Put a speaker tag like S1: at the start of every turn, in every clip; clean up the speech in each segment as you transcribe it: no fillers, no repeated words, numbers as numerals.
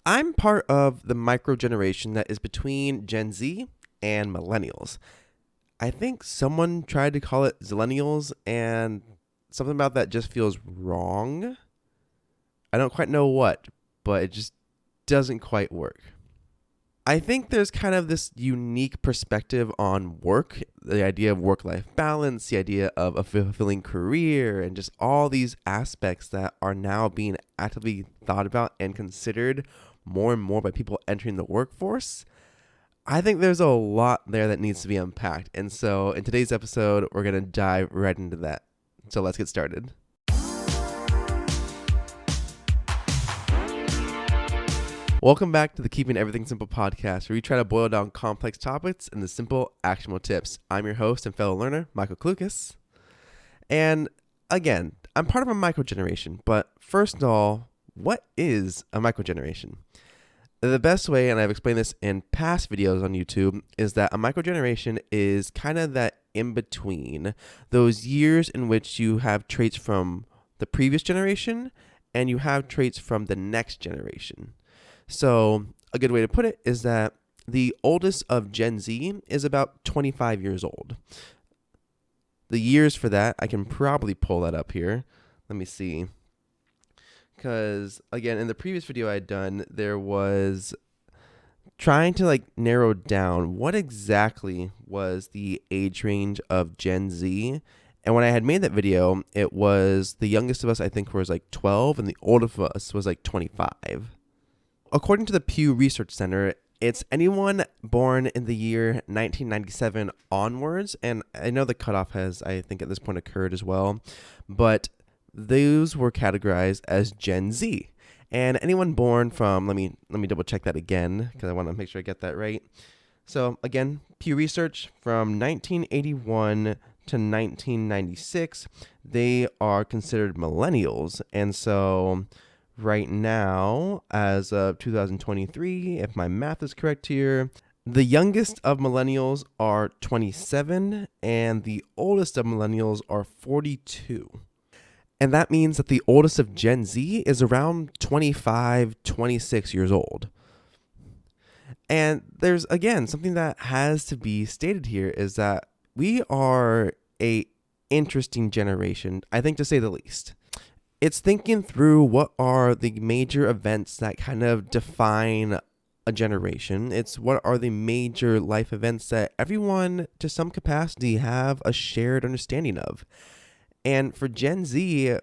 S1: I'm part of the microgeneration that is between Gen Z and Millennials. I think someone tried to call it Zillennials, and something about that just feels wrong. I don't quite know what, but it just doesn't quite work. I think there's kind of this unique perspective on work, the idea of work-life balance, the idea of a fulfilling career, and just all these aspects that are now being actively thought about and considered more and more by people entering the workforce. I think there's a lot there that needs to be unpacked. And so in today's episode, we're going to dive right into that. So let's get started. Welcome back to the Keeping Everything Simple podcast, where we try to boil down complex topics into simple, actionable tips. I'm your host and fellow learner, Michael Klukas. And again, I'm part of a microgeneration, but first of all, what is a microgeneration? The best way, and I've explained this in past videos on YouTube, is that a microgeneration is kind of that in between, those years in which you have traits from the previous generation and you have traits from the next generation. So a good way to put it is that the oldest of Gen Z is about 25 years old. The years for that, I can probably pull that up here. Let me see. Because, again, in the previous video I had done, there was trying to narrow down what exactly was the age range of Gen Z. And when I had made that video, it was the youngest of us, I think, was 12, and the oldest of us was 25. According to the Pew Research Center, it's anyone born in the year 1997 onwards, and I know the cutoff has, I think, at this point occurred as well, but those were categorized as Gen Z. And anyone born from, let me double check that again, because I want to make sure I get that right. So again, Pew Research, from 1981 to 1996, they are considered millennials, and so right now, as of 2023, if my math is correct here, the youngest of millennials are 27 and the oldest of millennials are 42. And that means that the oldest of Gen Z is around 25, 26 years old. And there's, again, something that has to be stated here is that we are a interesting generation, I think, to say the least. It's thinking through what are the major events that kind of define a generation. It's what are the major life events that everyone, to some capacity, have a shared understanding of. And for Gen Z,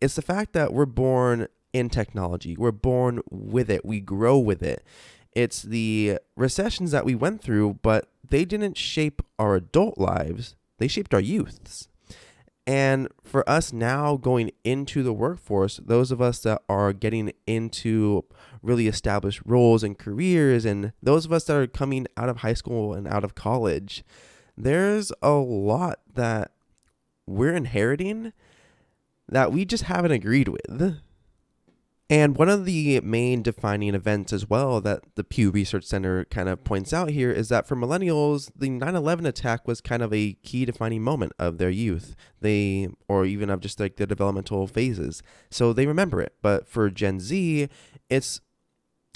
S1: it's the fact that we're born in technology. We're born with it. We grow with it. It's the recessions that we went through, but they didn't shape our adult lives. They shaped our youths. And for us now going into the workforce, those of us that are getting into really established roles and careers, and those of us that are coming out of high school and out of college, there's a lot that we're inheriting that we just haven't agreed with. And one of the main defining events as well that the Pew Research Center kind of points out here is that for millennials, the 9/11 attack was kind of a key defining moment of their youth, or even of just the developmental phases. So they remember it. But for Gen Z, it's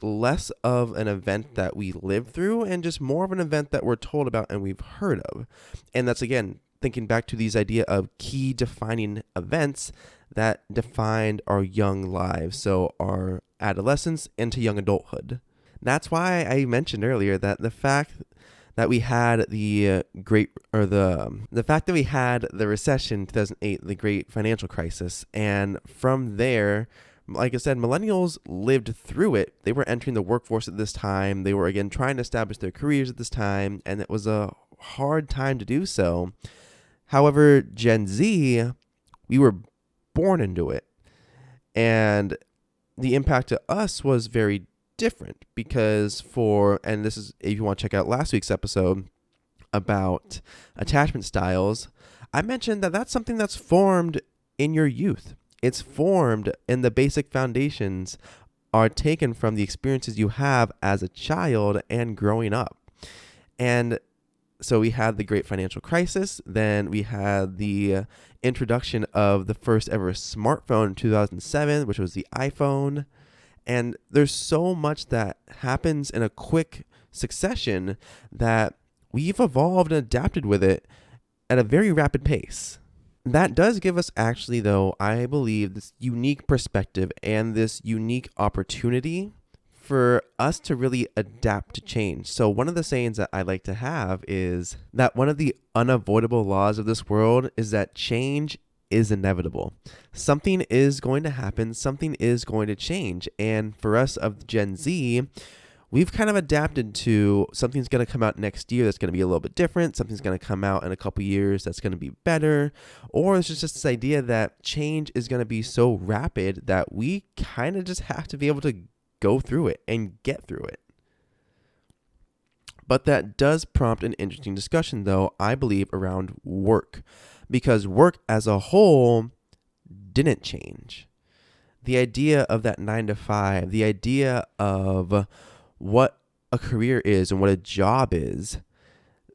S1: less of an event that we lived through and just more of an event that we're told about and we've heard of. And that's, again, thinking back to these idea of key defining events that defined our young lives, so our adolescence into young adulthood. That's why I mentioned earlier that the fact that we had the fact that we had the recession 2008, the great financial crisis, and from there, like I said, millennials lived through it. They were entering the workforce at this time. They were, again, trying to establish their careers at this time, and it was a hard time to do so. However, Gen Z, we were born into it. And the impact to us was very different because and this is, if you want to check out last week's episode about attachment styles, I mentioned that that's something that's formed in your youth. It's formed, and the basic foundations are taken from the experiences you have as a child and growing up. And so we had the great financial crisis. Then we had the introduction of the first ever smartphone in 2007, which was the iPhone. And there's so much that happens in a quick succession that we've evolved and adapted with it at a very rapid pace. That does give us actually, though, I believe, this unique perspective and this unique opportunity for us to really adapt to change. So one of the sayings that I like to have is that one of the unavoidable laws of this world is that change is inevitable. Something is going to happen, something is going to change. And for us of Gen Z, we've kind of adapted to something's going to come out next year that's going to be a little bit different. Something's going to come out in a couple years that's going to be better. Or it's just this idea that change is going to be so rapid that we kind of just have to be able to go through it and get through it. But that does prompt an interesting discussion, though, I believe, around work. Because work as a whole didn't change. The idea of that 9 to 5, the idea of what a career is and what a job is,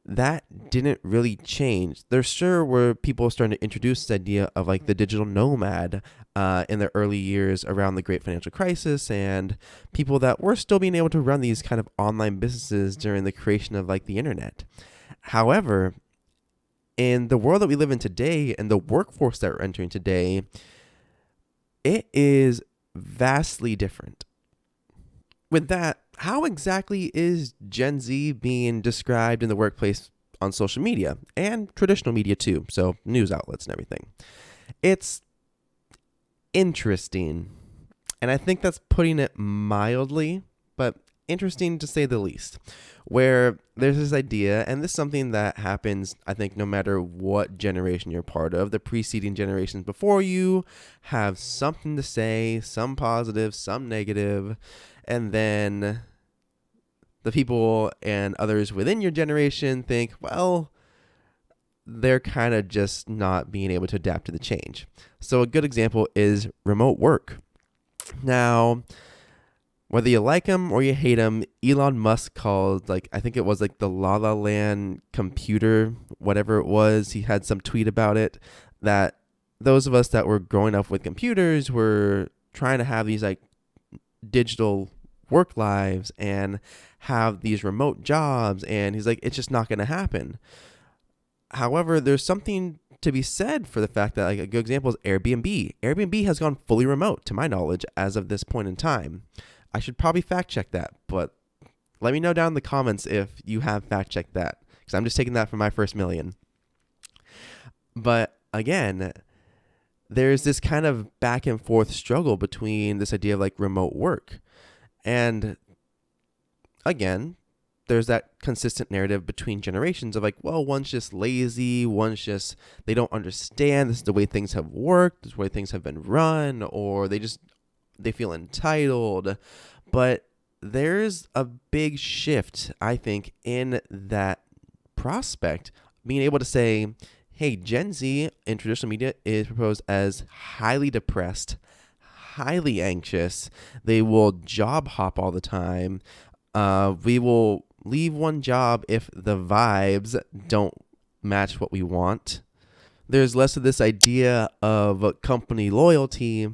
S1: that didn't really change. There sure were people starting to introduce this idea of like the digital nomad in the early years around the great financial crisis, and people that were still being able to run these kind of online businesses during the creation of like the internet. However, in the world that we live in today and the workforce that we're entering today, it is vastly different. With that, how exactly is Gen Z being described in the workplace on social media and traditional media too? So news outlets and everything. It's interesting. And I think that's putting it mildly, but interesting to say the least, where there's this idea, and this is something that happens, I think, no matter what generation you're part of. The preceding generations before you have something to say, some positive, some negative, and then the people and others within your generation think, well, they're kind of just not being able to adapt to the change. So a good example is remote work. Now, whether you like him or you hate him, Elon Musk called, I think it was the La La Land computer, whatever it was. He had some tweet about it, that those of us that were growing up with computers were trying to have these digital work lives and have these remote jobs. And he's like, it's just not going to happen. However, there's something to be said for the fact that a good example is Airbnb. Airbnb has gone fully remote, to my knowledge, as of this point in time. I should probably fact check that, but let me know down in the comments if you have fact checked that, because I'm just taking that from my first million. But again, there's this kind of back and forth struggle between this idea of remote work. And again, there's that consistent narrative between generations of well, one's just lazy, one's just, they don't understand, this is the way things have worked, this is the way things have been run, or they feel entitled. But there's a big shift, I think, in that prospect, being able to say, hey, Gen Z in traditional media is proposed as highly depressed, highly anxious. They will job hop all the time. We will leave one job if the vibes don't match what we want. There's less of this idea of company loyalty.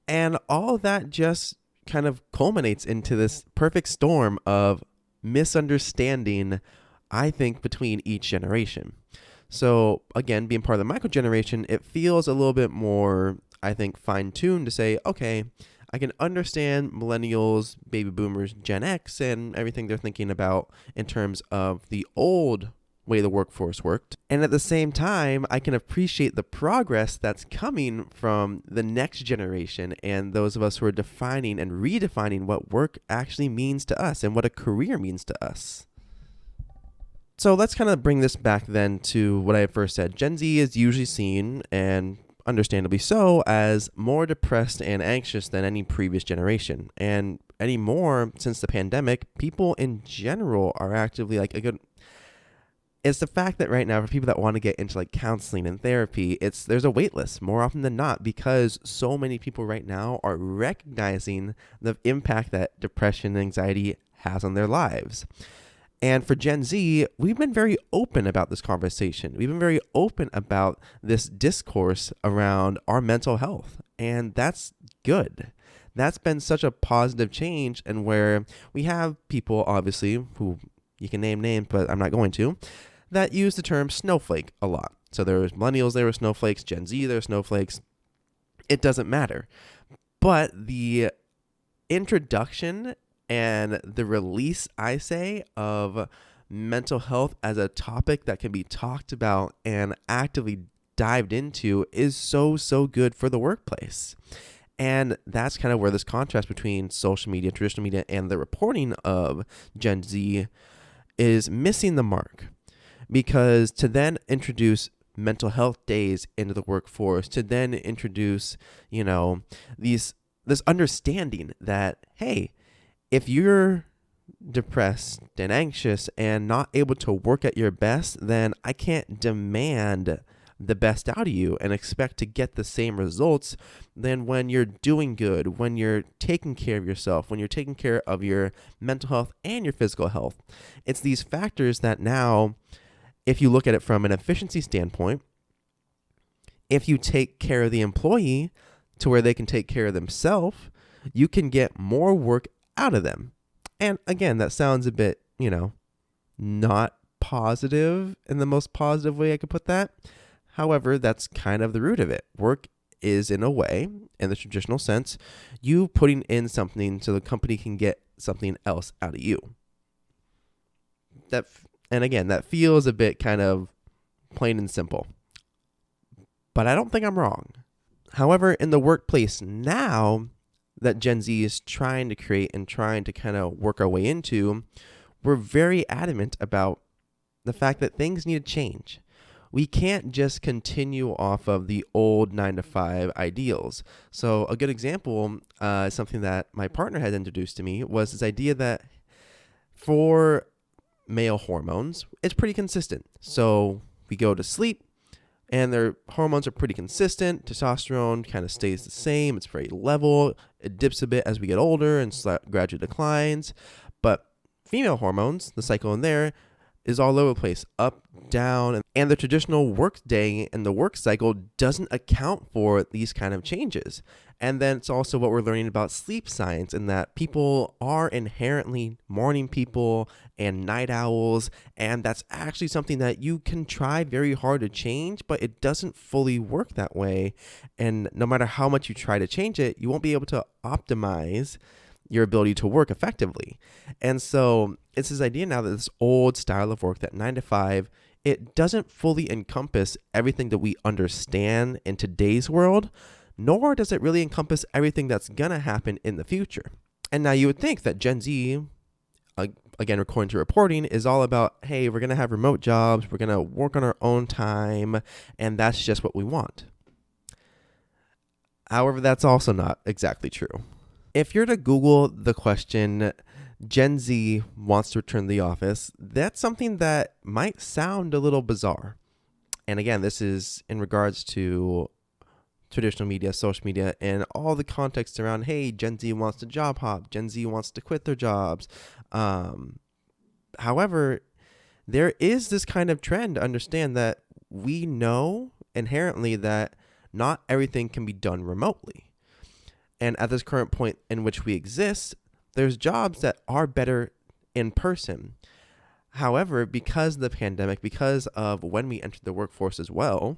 S1: And all of that just kind of culminates into this perfect storm of misunderstanding, I think, between each generation. So again, being part of the microgeneration, it feels a little bit more, I think, fine-tuned to say, okay, I can understand millennials, baby boomers, Gen X, and everything they're thinking about in terms of the old way the workforce worked. And at the same time, I can appreciate the progress that's coming from the next generation and those of us who are defining and redefining what work actually means to us and what a career means to us. So let's kind of bring this back then to what I first said. Gen Z is usually seen, and understandably so, as more depressed and anxious than any previous generation. And anymore, since the pandemic, people in general are actively it's the fact that right now, for people that want to get into counseling and therapy, there's a wait list more often than not, because so many people right now are recognizing the impact that depression and anxiety has on their lives. And for Gen Z, we've been very open about this conversation. We've been very open about this discourse around our mental health. And that's good. that's been such a positive change, and where we have people, obviously, who you can name names, but I'm not going to, that use the term snowflake a lot. So there was millennials, there were snowflakes, Gen Z, there were snowflakes. It doesn't matter. But the introduction and the release, I say, of mental health as a topic that can be talked about and actively dived into is so good for the workplace. And that's kind of where this contrast between social media, traditional media, and the reporting of Gen Z is missing the mark. Because to then introduce mental health days into the workforce, to then introduce, this understanding that, hey, if you're depressed and anxious and not able to work at your best, then I can't demand the best out of you and expect to get the same results than when you're doing good, when you're taking care of yourself, when you're taking care of your mental health and your physical health. It's these factors that now, if you look at it from an efficiency standpoint, if you take care of the employee to where they can take care of themselves, you can get more work out of them. And again, that sounds a bit, not positive in the most positive way I could put that. However, that's kind of the root of it. Work is, in a way, in the traditional sense, you putting in something so the company can get something else out of you. And again, that feels a bit kind of plain and simple. But I don't think I'm wrong. However, in the workplace now that Gen Z is trying to create and trying to kind of work our way into, we're very adamant about the fact that things need to change. We can't just continue off of the old 9-to-5 ideals. So a good example, something that my partner had introduced to me, was this idea that for male hormones, it's pretty consistent. So we go to sleep and their hormones are pretty consistent. Testosterone kind of stays the same. It's very level. It dips a bit as we get older and gradually declines. But female hormones, the cycle in there, is all over the place, up, down, and the traditional work day and the work cycle doesn't account for these kind of changes. And then it's also what we're learning about sleep science, in that people are inherently morning people and night owls, and that's actually something that you can try very hard to change, but it doesn't fully work that way. And no matter how much you try to change it, you won't be able to optimize your ability to work effectively. And so it's this idea now that this old style of work, that 9-to-5, it doesn't fully encompass everything that we understand in today's world, nor does it really encompass everything that's going to happen in the future. And now you would think that Gen Z, again, according to reporting, is all about, hey, we're going to have remote jobs, we're going to work on our own time, and that's just what we want. However, that's also not exactly true. If you're to Google the question, Gen Z wants to return to the office, that's something that might sound a little bizarre. And again, this is in regards to traditional media, social media, and all the context around, hey, Gen Z wants to job hop, Gen Z wants to quit their jobs. However, there is this kind of trend to understand that we know inherently that not everything can be done remotely. And at this current point in which we exist, there's jobs that are better in person. However, because of the pandemic, because of when we entered the workforce as well,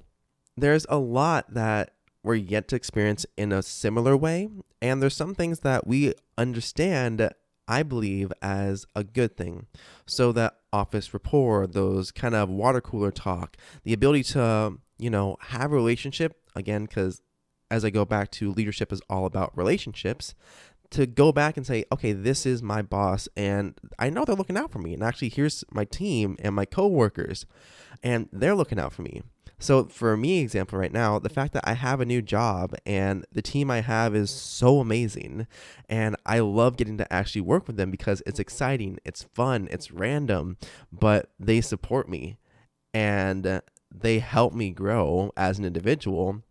S1: there's a lot that we're yet to experience in a similar way. And there's some things that we understand, I believe, as a good thing. So that office rapport, those kind of water cooler talk, the ability to, have a relationship, again, because as I go back to leadership is all about relationships, to go back and say, okay, this is my boss and I know they're looking out for me. And actually, here's my team and my coworkers and they're looking out for me. So for me, example right now, the fact that I have a new job and the team I have is so amazing. And I love getting to actually work with them because it's exciting, it's fun, it's random, but they support me and they help me grow as an individual.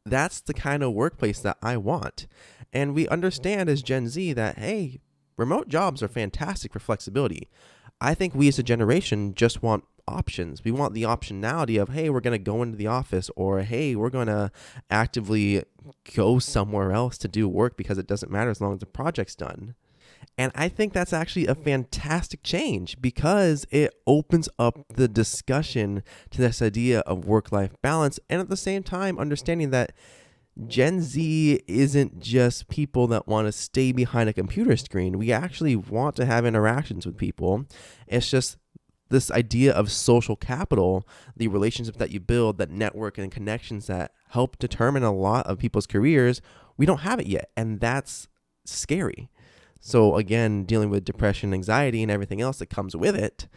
S1: That's the kind of workplace that I want. And we understand as Gen Z that, hey, remote jobs are fantastic for flexibility. I think we as a generation just want options. We want the optionality of, hey, we're going to go into the office, or hey, we're going to actively go somewhere else to do work because it doesn't matter as long as the project's done. And I think that's actually a fantastic change because it opens up the discussion to this idea of work-life balance, and at the same time understanding that Gen Z isn't just people that want to stay behind a computer screen. We actually want to have interactions with people. It's just this idea of social capital, the relationships that you build, that network and connections that help determine a lot of people's careers. We don't have it yet, and that's scary. So again, dealing with depression, anxiety, and everything else that comes with it,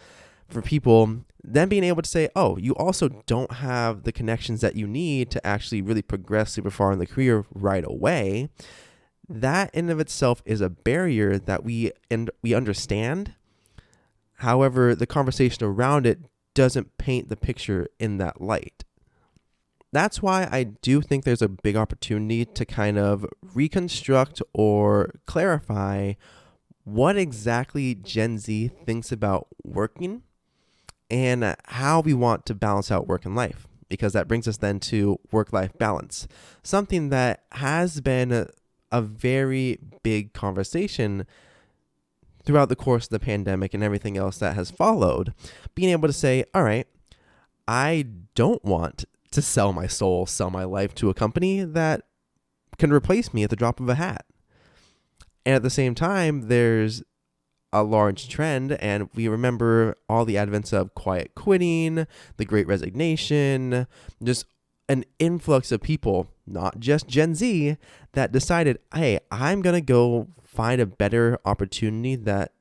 S1: for people, then being able to say, oh, you also don't have the connections that you need to actually really progress super far in the career right away. That in of itself is a barrier that we understand. However, the conversation around it doesn't paint the picture in that light. That's why I do think there's a big opportunity to kind of reconstruct or clarify what exactly Gen Z thinks about working and how we want to balance out work and life, because that brings us then to work-life balance, something that has been a very big conversation throughout the course of the pandemic and everything else that has followed. Being able to say, all right, I don't want to sell my soul, sell my life to a company that can replace me at the drop of a hat. And at the same time, there's a large trend, and we remember all the advents of quiet quitting, the Great Resignation, just an influx of people, not just Gen Z, that decided, hey, I'm going to go find a better opportunity that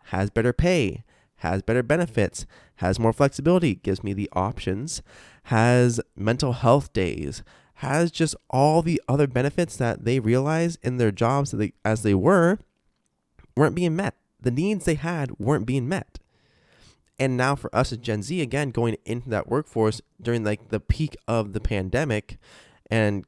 S1: has better pay, has better benefits, has more flexibility, gives me the options, has mental health days, has just all the other benefits that they realize in their jobs that as they weren't being met. The needs they had weren't being met. And now for us as Gen Z, again, going into that workforce during like the peak of the pandemic and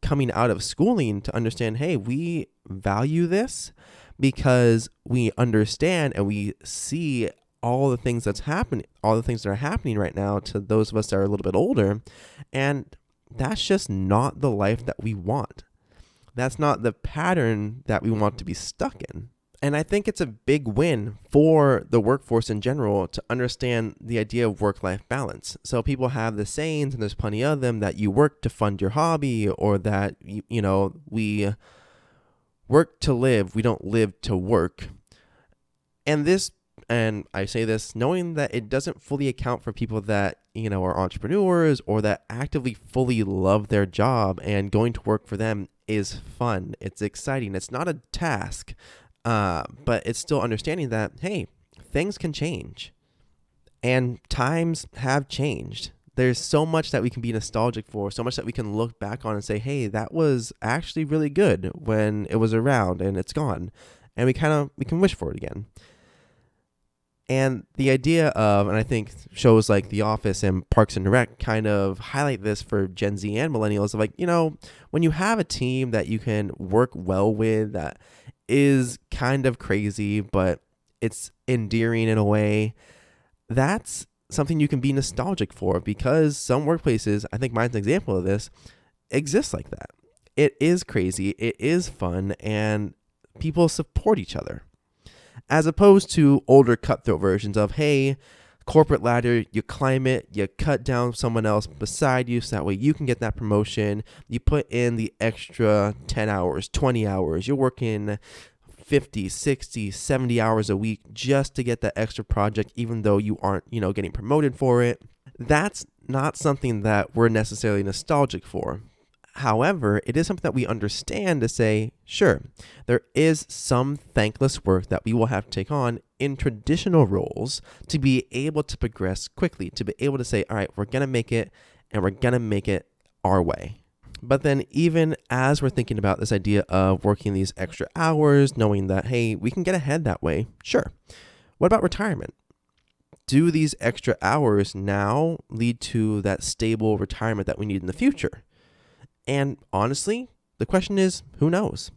S1: coming out of schooling to understand, hey, we value this because we understand and we see all the things that's happening, all the things that are happening right now to those of us that are a little bit older. And that's just not the life that we want. That's not the pattern that we want to be stuck in. And I think it's a big win for the workforce in general to understand the idea of work-life balance. So people have the sayings, and there's plenty of them, that you work to fund your hobby, or that, we work to live, we don't live to work. And I say this knowing that it doesn't fully account for people that, are entrepreneurs or that actively fully love their job, and going to work for them is fun. It's exciting. It's not a task. But it's still understanding that, hey, things can change and times have changed. There's so much that we can be nostalgic for, so much that we can look back on and say, hey, that was actually really good when it was around and it's gone. And we can wish for it again. And the idea of, and I think shows like The Office and Parks and Rec kind of highlight this for Gen Z and Millennials, of like, when you have a team that you can work well with, that is kind of crazy, but it's endearing in a way, that's something you can be nostalgic for, because some workplaces, I think mine's an example of this, exist like that. It is crazy, it is fun, and people support each other. As opposed to older cutthroat versions of, hey, corporate ladder, you climb it, you cut down someone else beside you so that way you can get that promotion. You put in the extra 10 hours, 20 hours. You're working 50, 60, 70 hours a week just to get that extra project, even though you aren't, getting promoted for it. That's not something that we're necessarily nostalgic for. However, it is something that we understand to say, sure, there is some thankless work that we will have to take on in traditional roles to be able to progress quickly, to be able to say, all right, we're going to make it, and we're going to make it our way. But then even as we're thinking about this idea of working these extra hours, knowing that, hey, we can get ahead that way, sure. What about retirement? Do these extra hours now lead to that stable retirement that we need in the future? And honestly, the question is, who knows?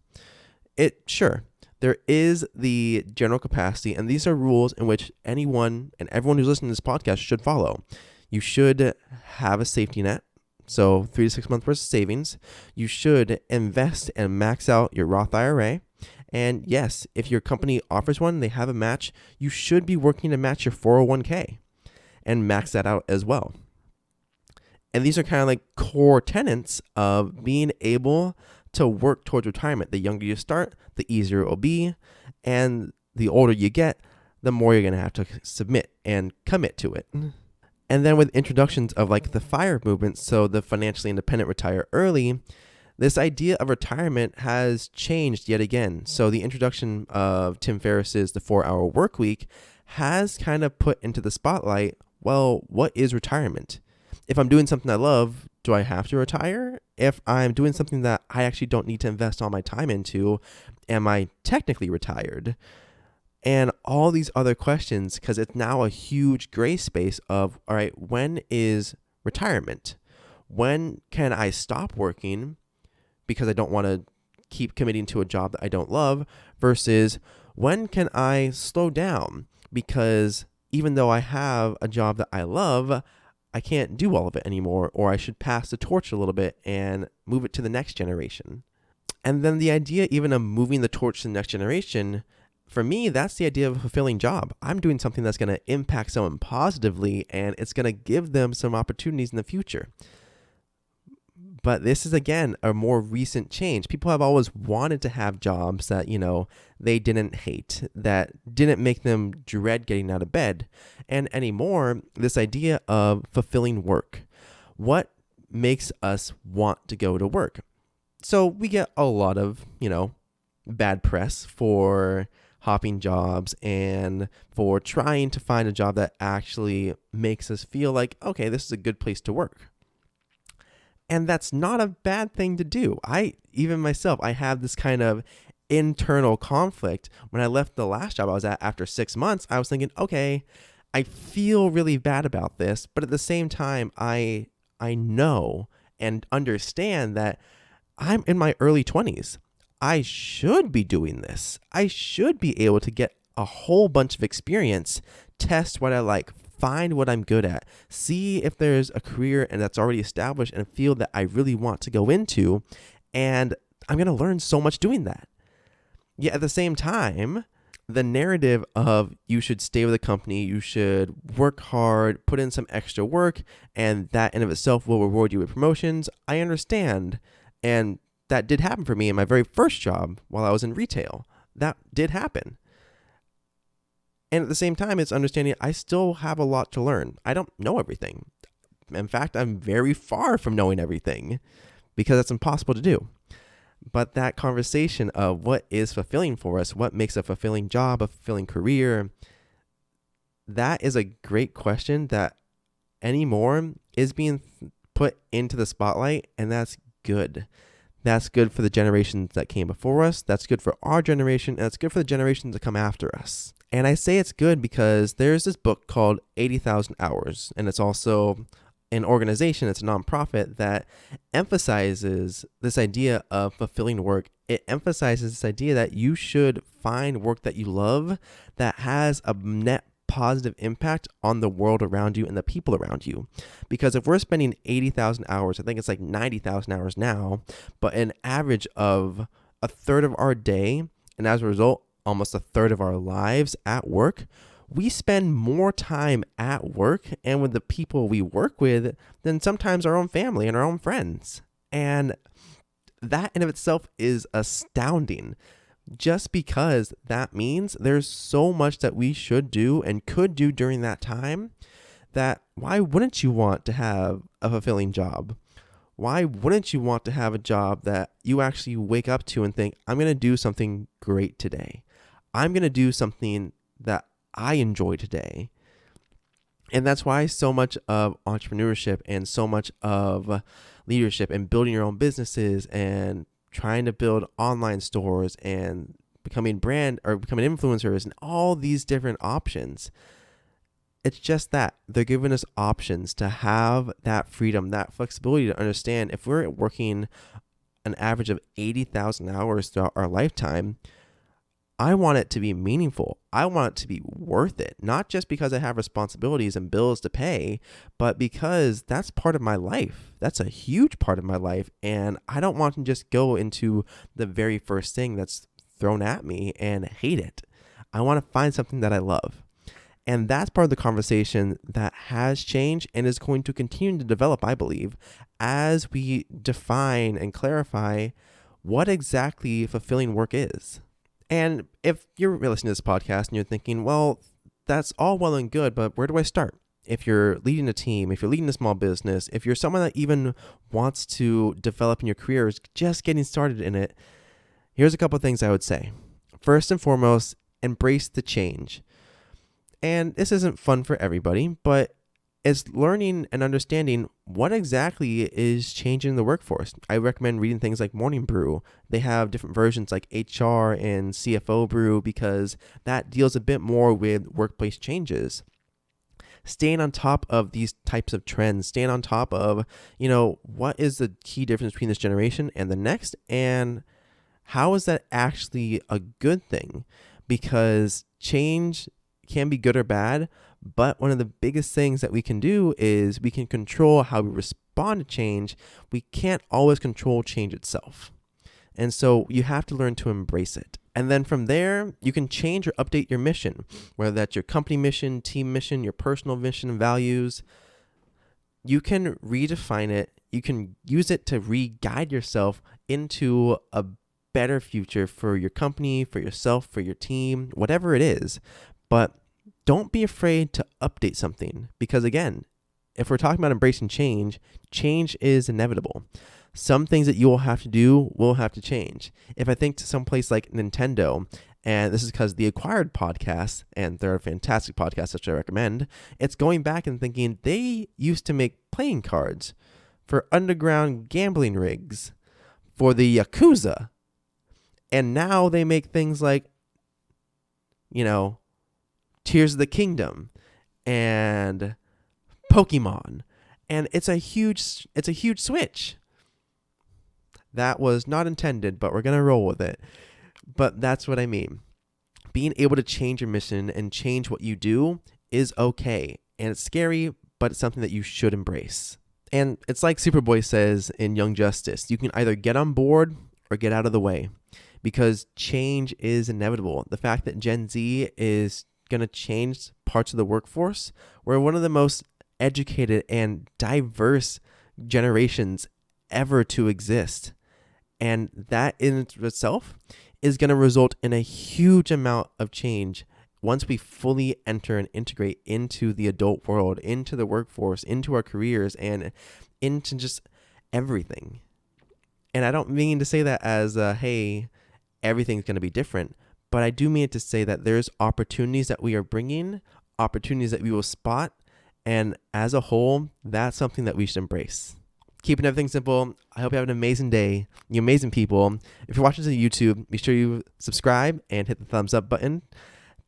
S1: Sure, There is the general capacity, and these are rules in which anyone and everyone who's listening to this podcast should follow. You should have a safety net, so 3 to 6 months worth of savings. You should invest and max out your Roth IRA. And yes, if your company offers one, they have a match, you should be working to match your 401k and max that out as well. And these are kind of like core tenets of being able to work towards retirement. The younger you start, the easier it will be. And the older you get, the more you're going to have to submit and commit to it. And then with introductions of like the FIRE movement, so the financially independent retire early, this idea of retirement has changed yet again. So the introduction of Tim Ferriss's The 4-Hour Work Week has kind of put into the spotlight, well, what is retirement? If I'm doing something I love, do I have to retire? If I'm doing something that I actually don't need to invest all my time into, am I technically retired? And all these other questions, because it's now a huge gray space of, all right, when is retirement? When can I stop working because I don't want to keep committing to a job that I don't love, versus when can I slow down because even though I have a job that I love, I can't do all of it anymore, or I should pass the torch a little bit and move it to the next generation. And then the idea even of moving the torch to the next generation, for me, that's the idea of a fulfilling job. I'm doing something that's going to impact someone positively, and it's going to give them some opportunities in the future. But this is, again, a more recent change. People have always wanted to have jobs that, they didn't hate, that didn't make them dread getting out of bed. And anymore, this idea of fulfilling work. What makes us want to go to work? So we get a lot of, bad press for hopping jobs and for trying to find a job that actually makes us feel like, okay, this is a good place to work. And that's not a bad thing to do. Even myself, I have this kind of internal conflict. When I left the last job I was at after 6 months, I was thinking, okay, I feel really bad about this, but at the same time, I know and understand that I'm in my early 20s. I should be doing this. I should be able to get a whole bunch of experience, test what I like, find what I'm good at, see if there's a career and that's already established and a field that I really want to go into, and I'm going to learn so much doing that. Yet at the same time, the narrative of you should stay with a company, you should work hard, put in some extra work, and that in of itself will reward you with promotions, I understand. And that did happen for me in my very first job while I was in retail. That did happen. And at the same time, it's understanding I still have a lot to learn. I don't know everything. In fact, I'm very far from knowing everything because it's impossible to do. But that conversation of what is fulfilling for us, what makes a fulfilling job, a fulfilling career, that is a great question that anymore is being put into the spotlight, and that's good. That's good for the generations that came before us. That's good for our generation, and it's good for the generations that come after us. And I say it's good because there's this book called 80,000 Hours, and it's also an organization, it's a nonprofit that emphasizes this idea of fulfilling work. It emphasizes this idea that you should find work that you love that has a net positive impact on the world around you and the people around you. Because if we're spending 80,000 hours, I think it's like 90,000 hours now, but an average of a third of our day, and as a result, almost a third of our lives at work, we spend more time at work and with the people we work with than sometimes our own family and our own friends. And that in of itself is astounding, just because that means there's so much that we should do and could do during that time that why wouldn't you want to have a fulfilling job? Why wouldn't you want to have a job that you actually wake up to and think, I'm going to do something great today. I'm going to do something that I enjoy today. And that's why so much of entrepreneurship and so much of leadership and building your own businesses and trying to build online stores and becoming influencers and all these different options. It's just that they're giving us options to have that freedom, that flexibility to understand if we're working an average of 80,000 hours throughout our lifetime, I want it to be meaningful. I want it to be worth it, not just because I have responsibilities and bills to pay, but because that's part of my life. That's a huge part of my life. And I don't want to just go into the very first thing that's thrown at me and hate it. I want to find something that I love. And that's part of the conversation that has changed and is going to continue to develop, I believe, as we define and clarify what exactly fulfilling work is. And if you're listening to this podcast and you're thinking, well, that's all well and good, but where do I start? If you're leading a team, if you're leading a small business, if you're someone that even wants to develop in your career, is just getting started in it, here's a couple of things I would say. First and foremost, embrace the change. And this isn't fun for everybody, but it's learning and understanding what exactly is changing the workforce. I recommend reading things like Morning Brew. They have different versions like HR and CFO Brew because that deals a bit more with workplace changes. Staying on top of these types of trends, staying on top of, what is the key difference between this generation and the next, and how is that actually a good thing? Because change can be good or bad, but one of the biggest things that we can do is we can control how we respond to change. We can't always control change itself. And so you have to learn to embrace it. And then from there, you can change or update your mission, whether that's your company mission, team mission, your personal mission and values. You can redefine it. You can use it to re-guide yourself into a better future for your company, for yourself, for your team, whatever it is. But don't be afraid to update something because, again, if we're talking about embracing change, change is inevitable. Some things that you will have to do will have to change. If I think to some place like Nintendo, and this is because the Acquired podcast, and they're a fantastic podcast which I recommend, it's going back and thinking they used to make playing cards for underground gambling rigs, for the Yakuza, and now they make things like, Tears of the Kingdom and Pokemon, and it's a huge switch. That was not intended, but we're gonna roll with it. But that's what I mean. Being able to change your mission and change what you do is okay, and it's scary, but it's something that you should embrace. And it's like Superboy says in Young Justice: you can either get on board or get out of the way, because change is inevitable. The fact that Gen Z is going to change parts of the workforce. We're one of the most educated and diverse generations ever to exist. And that in itself is going to result in a huge amount of change once we fully enter and integrate into the adult world, into the workforce, into our careers, and into just everything. And I don't mean to say that as, hey, everything's going to be different. But I do mean it to say that there's opportunities that we are bringing, opportunities that we will spot, and as a whole, that's something that we should embrace. Keeping everything simple, I hope you have an amazing day, you amazing people. If you're watching this on YouTube, be sure you subscribe and hit the thumbs up button.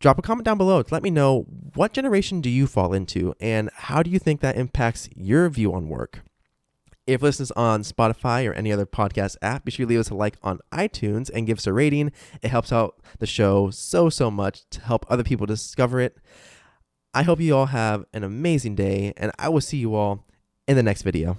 S1: Drop a comment down below to let me know what generation do you fall into, and how do you think that impacts your view on work. If listeners on Spotify or any other podcast app, be sure to leave us a like on iTunes and give us a rating. It helps out the show so much to help other people discover it. I hope you all have an amazing day, and I will see you all in the next video.